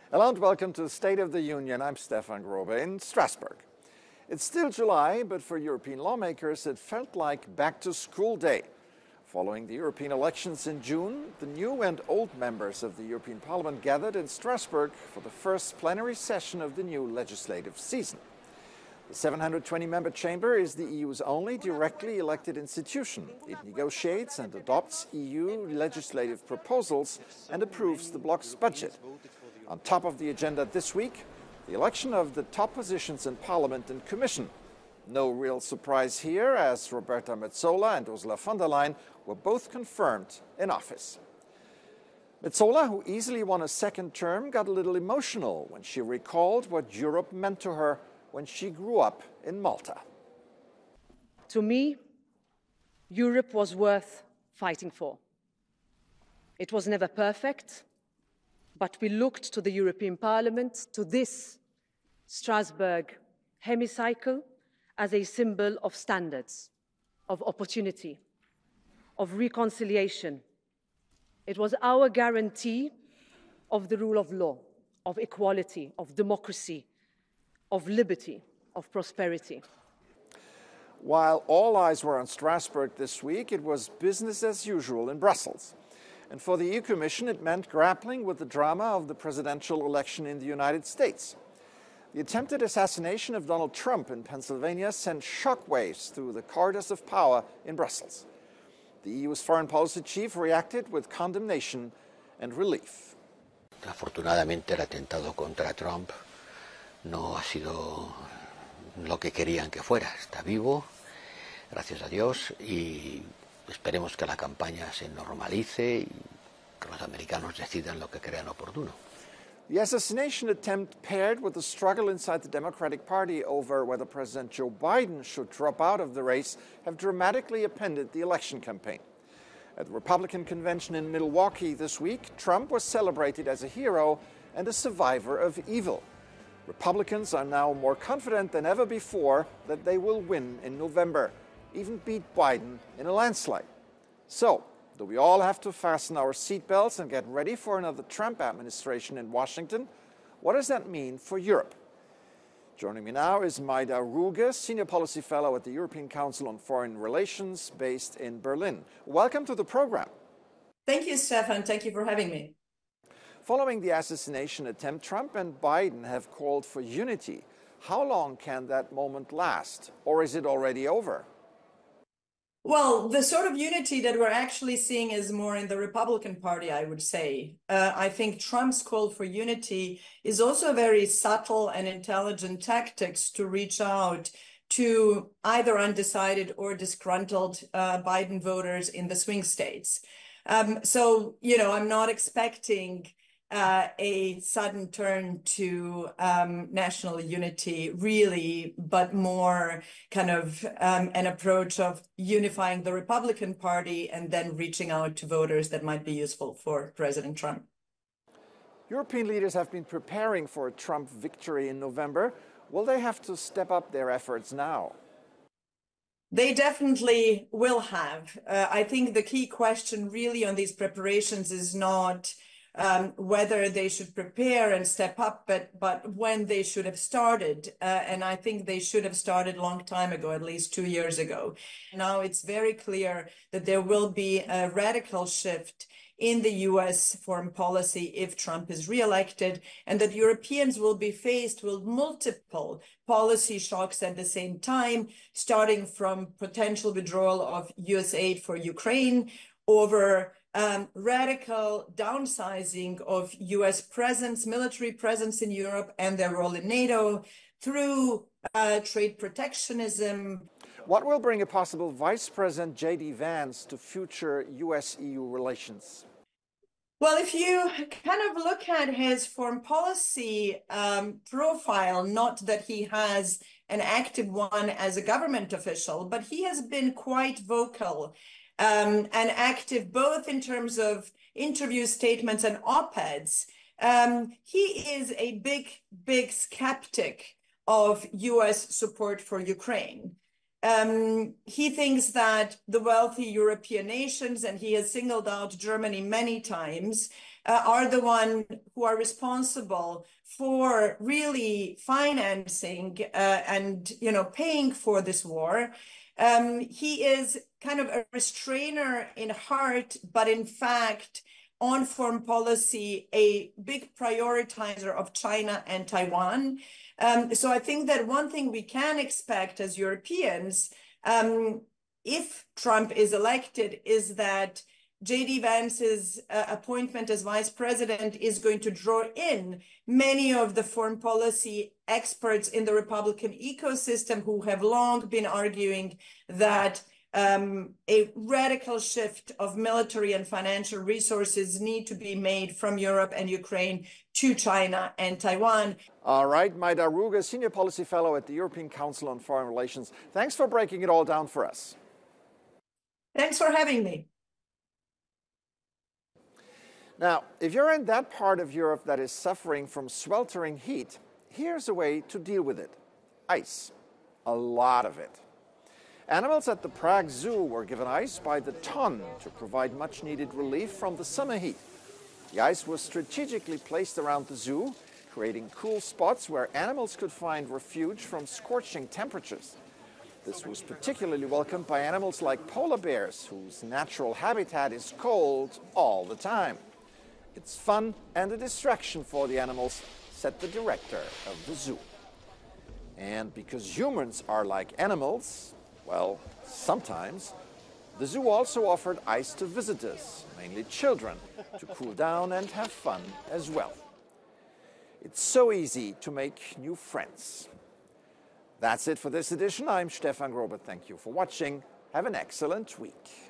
Hello and welcome to State of the Union. I'm Stefan Grobe in Strasbourg. It's still July, but for European lawmakers it felt like back-to-school day. Following the European elections in June, the new and old members of the European Parliament gathered in Strasbourg for the first plenary session of the new legislative season. The 720-member chamber is the EU's only directly elected institution. It negotiates and adopts EU legislative proposals and approves the bloc's budget. On top of the agenda this week, the election of the top positions in Parliament and Commission. No real surprise here, as Roberta Metsola and Ursula von der Leyen were both confirmed in office. Metsola, who easily won a second term, got a little emotional when she recalled what Europe meant to her when she grew up in Malta. To me, Europe was worth fighting for. It was never perfect, but we looked to the European Parliament, to this Strasbourg hemicycle, as a symbol of standards, of opportunity, of reconciliation. It was our guarantee of the rule of law, of equality, of democracy, of liberty, of prosperity. While all eyes were on Strasbourg this week, it was business as usual in Brussels. And for the EU Commission, it meant grappling with the drama of the presidential election in the United States. The attempted assassination of Donald Trump in Pennsylvania sent shockwaves through the corridors of power in Brussels. The EU's foreign policy chief reacted with condemnation and relief. Afortunadamente, el atentado contra Trump no ha sido lo que querían que fuera. Está vivo, gracias a Dios, y esperemos que la campaña se normalice y que los americanos decidan lo que crean oportuno. The assassination attempt, paired with the struggle inside the Democratic Party over whether President Joe Biden should drop out of the race, have dramatically appended the election campaign. At the Republican convention in Milwaukee this week, Trump was celebrated as a hero and a survivor of evil. Republicans are now more confident than ever before that they will win in November, even beat Biden in a landslide. So, do we all have to fasten our seatbelts and get ready for another Trump administration in Washington? What does that mean for Europe? Joining me now is Maida Ruge, Senior Policy Fellow at the European Council on Foreign Relations, based in Berlin. Welcome to the program. Thank you, Stefan. Thank you for having me. Following the assassination attempt, Trump and Biden have called for unity. How long can that moment last? Or is it already over? Well, the sort of unity that we're actually seeing is more in the Republican Party, I would say. I think Trump's call for unity is also a very subtle and intelligent tactics to reach out to either undecided or disgruntled Biden voters in the swing states. So, I'm not expecting a sudden turn to national unity, really, but more kind of an approach of unifying the Republican Party and then reaching out to voters that might be useful for President Trump. European leaders have been preparing for a Trump victory in November. Will they have to step up their efforts now? They definitely will have. I think the key question really on these preparations is not whether they should prepare and step up, but when they should have started. And I think they should have started a long time ago, at least 2 years ago. Now it's very clear that there will be a radical shift in the US foreign policy if Trump is reelected, and that Europeans will be faced with multiple policy shocks at the same time, starting from potential withdrawal of US aid for Ukraine, over radical downsizing of US presence, military presence in Europe and their role in NATO, through trade protectionism. What will bring a possible Vice President J.D. Vance to future US-EU relations? Well, if you kind of look at his foreign policy profile, not that he has an active one as a government official, but he has been quite vocal and active both in terms of interview statements and op-eds. He is a big skeptic of US support for Ukraine. He thinks that the wealthy European nations, and he has singled out Germany many times, are the one who are responsible for really financing and paying for this war. He is kind of a restrainer in heart, but in fact, on foreign policy, a big prioritizer of China and Taiwan. So I think that one thing we can expect as Europeans, if Trump is elected, is that J.D. Vance's appointment as vice president is going to draw in many of the foreign policy experts in the Republican ecosystem who have long been arguing that a radical shift of military and financial resources need to be made from Europe and Ukraine to China and Taiwan. All right, Maida Ruga, Senior Policy Fellow at the European Council on Foreign Relations. Thanks for breaking it all down for us. Thanks for having me. Now, if you're in that part of Europe that is suffering from sweltering heat, here's a way to deal with it. Ice. A lot of it. Animals at the Prague Zoo were given ice by the ton to provide much-needed relief from the summer heat. The ice was strategically placed around the zoo, creating cool spots where animals could find refuge from scorching temperatures. This was particularly welcomed by animals like polar bears, whose natural habitat is cold all the time. It's fun and a distraction for the animals, said the director of the zoo. And because humans are like animals, well, sometimes, the zoo also offered ice to visitors, mainly children, to cool down and have fun as well. It's so easy to make new friends. That's it for this edition. I'm Stefan Grobe. Thank you for watching. Have an excellent week.